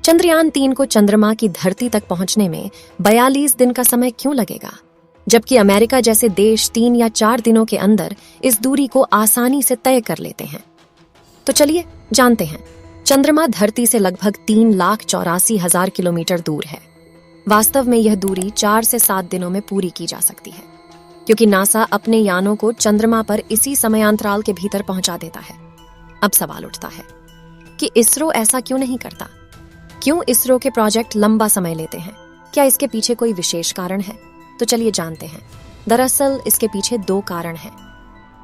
चंद्रयान 3 को चंद्रमा की धरती तक पहुंचने में 42 दिन का समय क्यों लगेगा, जबकि अमेरिका जैसे देश 3 या 4 दिनों के अंदर इस दूरी को आसानी से तय कर लेते हैं। तो चलिए जानते हैं। चंद्रमा धरती से लगभग 3,84,000 किलोमीटर दूर है। वास्तव में यह दूरी 4 से 7 दिनों में पूरी की जा सकती है, क्योंकि नासा अपने यानों को चंद्रमा पर इसी समयांतराल के भीतर पहुंचा देता है। अब सवाल उठता है कि इसरो ऐसा क्यों नहीं करता? क्यों इसरो के प्रोजेक्ट लंबा समय लेते हैं? क्या इसके पीछे कोई विशेष कारण है? तो चलिए जानते हैं। दरअसल इसके पीछे 2 कारण हैं।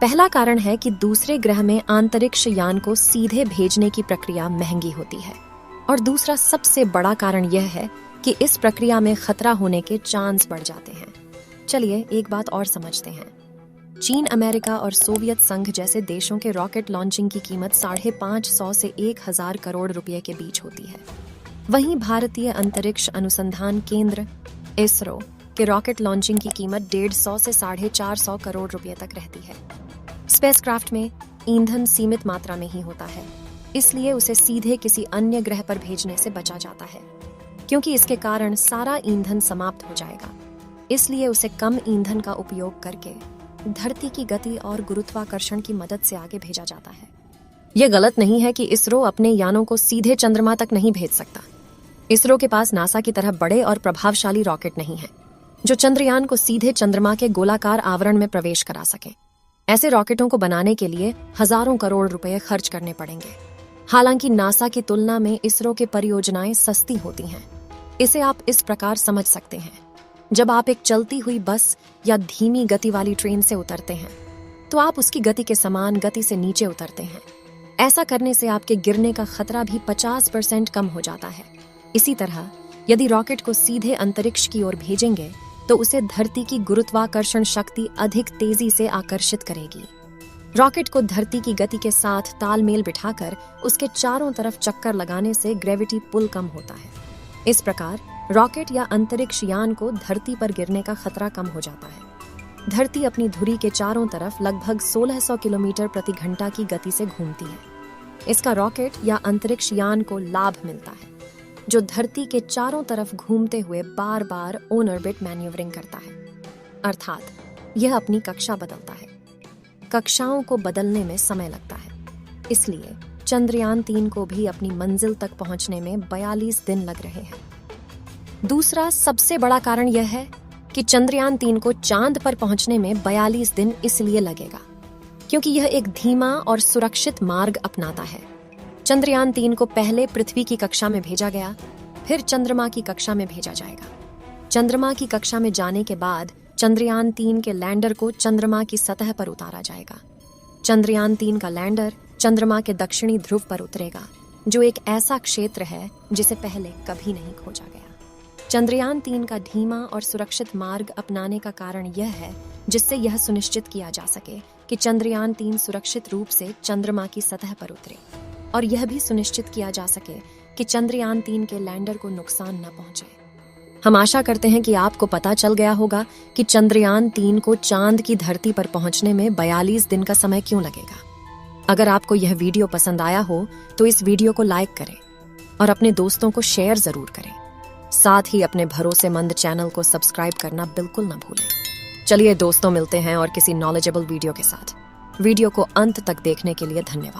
पहला कारण है कि दूसरे ग्रह में अंतरिक्ष यान को सीधे भेजने की प्रक्रिया महंगी होती है, और दूसरा सबसे बड़ा कारण यह है कि इस प्रक्रिया में खतरा होने के चांस बढ़ जाते हैं। चलिए एक बात और समझते हैं। चीन, अमेरिका और सोवियत संघ जैसे देशों के रॉकेट लॉन्चिंग की कीमत 550 से 1,000 करोड़ रुपए के बीच होती है। वहीं भारतीय अंतरिक्ष अनुसंधान केंद्र इसरो के रॉकेट लॉन्चिंग की कीमत 150 से 450 करोड़ रुपए तक रहती है। स्पेसक्राफ्ट में ईंधन सीमित मात्रा में ही होता है, इसलिए उसे सीधे किसी अन्य ग्रह पर भेजने से बचा जाता है, क्योंकि इसके कारण सारा ईंधन समाप्त हो जाएगा। इसलिए उसे कम ईंधन का उपयोग करके धरती की गति और गुरुत्वाकर्षण की मदद से आगे भेजा जाता है। यह गलत नहीं है कि इसरो अपने यानों को सीधे चंद्रमा तक नहीं भेज सकता। इसरो के पास नासा की तरह बड़े और प्रभावशाली रॉकेट नहीं हैं, जो चंद्रयान को सीधे चंद्रमा के गोलाकार आवरण में प्रवेश करा सकें। ऐसे रॉकेटों को बनाने के लिए हजारों करोड़ रुपए खर्च करने पड़ेंगे। हालांकि नासा की तुलना में इसरो की परियोजनाएं सस्ती होती हैं। इसे आप इस प्रकार समझ सकते हैं। जब आप एक चलती हुई बस या धीमी गति वाली ट्रेन से उतरते हैं, तो आप उसकी गति के समान गति से नीचे उतरते हैं। ऐसा करने से आपके गिरने का खतरा भी 50% कम हो जाता है। इसी तरह यदि रॉकेट को सीधे अंतरिक्ष की ओर भेजेंगे, तो उसे धरती की गुरुत्वाकर्षण शक्ति अधिक तेजी से आकर्षित करेगी। रॉकेट को धरती की गति के साथ तालमेल बिठाकर उसके चारों तरफ चक्कर लगाने से ग्रेविटी पुल कम होता है। इस प्रकार रॉकेट या अंतरिक्ष यान को धरती पर गिरने का खतरा कम हो जाता है। धरती अपनी धुरी के चारों तरफ लगभग 1600 किलोमीटर प्रति घंटा की गति से घूमती है। इसका रॉकेट या अंतरिक्ष यान को लाभ मिलता है, जो धरती के चारों तरफ घूमते हुए बार बार ऑन ऑर्बिट मैन्यूवरिंग करता है, अर्थात यह अपनी कक्षा बदलता है। कक्षाओं को बदलने में समय लगता है, इसलिए चंद्रयान 3 को भी अपनी मंजिल तक पहुंचने में 42 दिन लग रहे हैं। दूसरा सबसे बड़ा कारण यह है कि चंद्रयान 3 को चांद पर पहुंचने में 42 दिन इसलिए लगेगा क्योंकि यह एक धीमा और सुरक्षित मार्ग अपनाता है। चंद्रयान 3 को पहले पृथ्वी की कक्षा में भेजा गया, फिर चंद्रमा की कक्षा में भेजा जाएगा। चंद्रमा की कक्षा में जाने के बाद चंद्रयान 3 के लैंडर को चंद्रमा की सतह पर उतारा जाएगा। चंद्रयान 3 का लैंडर चंद्रमा के दक्षिणी ध्रुव पर उतरेगा, जो एक ऐसा क्षेत्र है जिसे पहले कभी नहीं खोजा गया। चंद्रयान 3 का धीमा और सुरक्षित मार्ग अपनाने का कारण यह है जिससे यह सुनिश्चित किया जा सके कि चंद्रयान 3 सुरक्षित रूप से चंद्रमा की सतह पर उतरे, और यह भी सुनिश्चित किया जा सके कि चंद्रयान 3 के लैंडर को नुकसान न पहुंचे। हम आशा करते हैं कि आपको पता चल गया होगा कि चंद्रयान 3 को चांद की धरती पर पहुंचने में 42 दिन का समय क्यों लगेगा। अगर आपको यह वीडियो पसंद आया हो तो इस वीडियो को लाइक करें और अपने दोस्तों को शेयर जरूर करें। साथ ही अपने भरोसेमंद चैनल को सब्सक्राइब करना बिल्कुल न भूलें। चलिए दोस्तों, मिलते हैं और किसी नॉलेजेबल वीडियो के साथ। वीडियो को अंत तक देखने के लिए धन्यवाद।